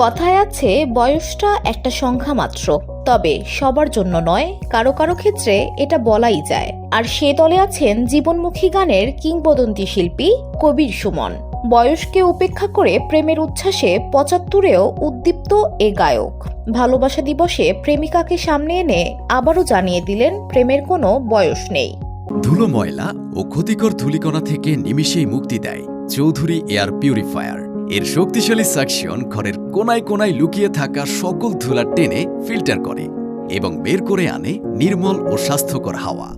কথায় আছে বয়সটা একটা সংখ্যা মাত্র, তবে সবার জন্য নয়, কারো কারো ক্ষেত্রে এটা বলাই যায়। আর সে দলে আছেন জীবনমুখী গানের কিংবদন্তি শিল্পী কবির সুমন। বয়সকে উপেক্ষা করে প্রেমের উচ্ছ্বাসে ৭৫-এও উদ্দীপ্ত এ গায়ক ভালোবাসা দিবসে প্রেমিকাকে সামনে এনে আবারও জানিয়ে দিলেন প্রেমের কোনো বয়স নেই। ধুলো, ময়লা ও ক্ষতিকর ধূলিকণা থেকে নিমিষেই মুক্তি দেয় চৌধুরী এয়ার পিউরিফায়ার। এর শক্তিশালী সাকশন ঘরের কোনায় কোনায় লুকিয়ে থাকা সকল ধুলা টেনে ফিল্টার করে এবং বের করে আনে নির্মল ও স্বাস্থ্যকর হাওয়া।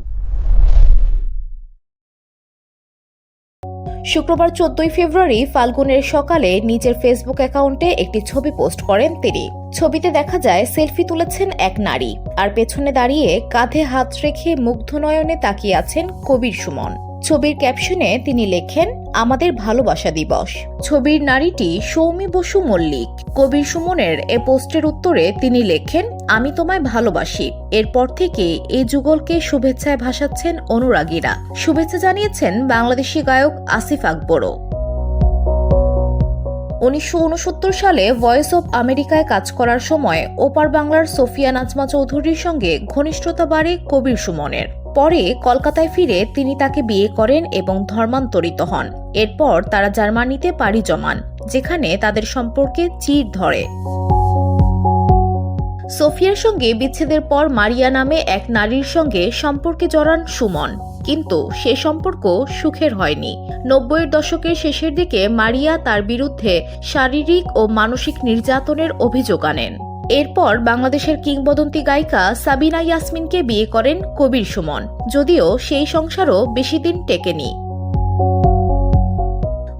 শুক্রবার ১৪ ফেব্রুয়ারি ফাল্গুনের সকালে নিজের ফেসবুক অ্যাকাউন্টে একটি ছবি পোস্ট করেন তিনি। ছবিতে দেখা যায় সেলফি তুলেছেন এক নারী, আর পেছনে দাঁড়িয়ে কাঁধে হাত রেখে মুগ্ধ নয়নে তাকিয়ে আছেন কবির সুমন। ছবির ক্যাপশনে তিনি লেখেন, আমাদের ভালোবাসা দিবস। ছবির নারীটি সৌমি বসু মল্লিক। কবির সুমনের এ পোস্টের উত্তরে তিনি লেখেন, আমি তোমায় ভালোবাসি। এরপর থেকে এই যুগলকে শুভেচ্ছায় ভাসাচ্ছেন অনুরাগীরা। শুভেচ্ছা জানিয়েছেন বাংলাদেশি গায়ক আসিফ আকবরও। ১৯৬৯ সালে ভয়েস অব আমেরিকায় কাজ করার সময় ওপার বাংলার সোফিয়া নাজমা চৌধুরীর সঙ্গে ঘনিষ্ঠতা বাড়ে কবির সুমনের। পরে কলকাতায় ফিরে তিনি তাকে বিয়ে করেন এবং ধর্মান্তরিত হন। এরপর তারা জার্মানিতে পাড়ি জমান, যেখানে তাদের সম্পর্কে চির ধরে। সোফিয়ার সঙ্গে বিচ্ছেদের পর মারিয়া নামে এক নারীর সঙ্গে সম্পর্কে জড়ান সুমন, কিন্তু সে সম্পর্ক সুখের হয়নি। ৯০-এর দশকের শেষের দিকে মারিয়া তার বিরুদ্ধে শারীরিক ও মানসিক নির্যাতনের অভিযোগ আনেন। এরপর বাংলাদেশের কিংবদন্তি গায়িকা সাবিনা ইয়াসমিনকে বিয়ে করেন কবির সুমন, যদিও সেই সংসারও বেশি দিন টেকেনি।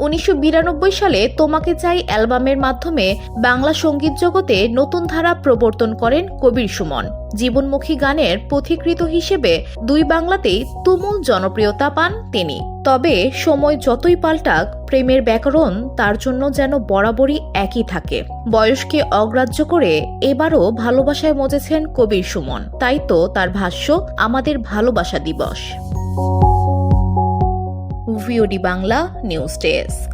১৯৯২ সালে তোমাকে চাই অ্যালবামের মাধ্যমে বাংলা সঙ্গীত জগতে নতুন ধারা প্রবর্তন করেন কবির সুমন। জীবনমুখী গানের পথিকৃৎ হিসেবে দুই বাংলাতেই তুমুল জনপ্রিয়তা পান তিনি। তবে সময় যতই পাল্টাক, প্রেমের ব্যাকরণ তার জন্য যেন বরাবরই একই থাকে। বয়সকে অগ্রাহ্য করে এবারও ভালোবাসায় মজেছেন কবির সুমন। তাই তো তার ভাষ্য, আমাদের ভালোবাসা দিবস। VOD Bangla news desk.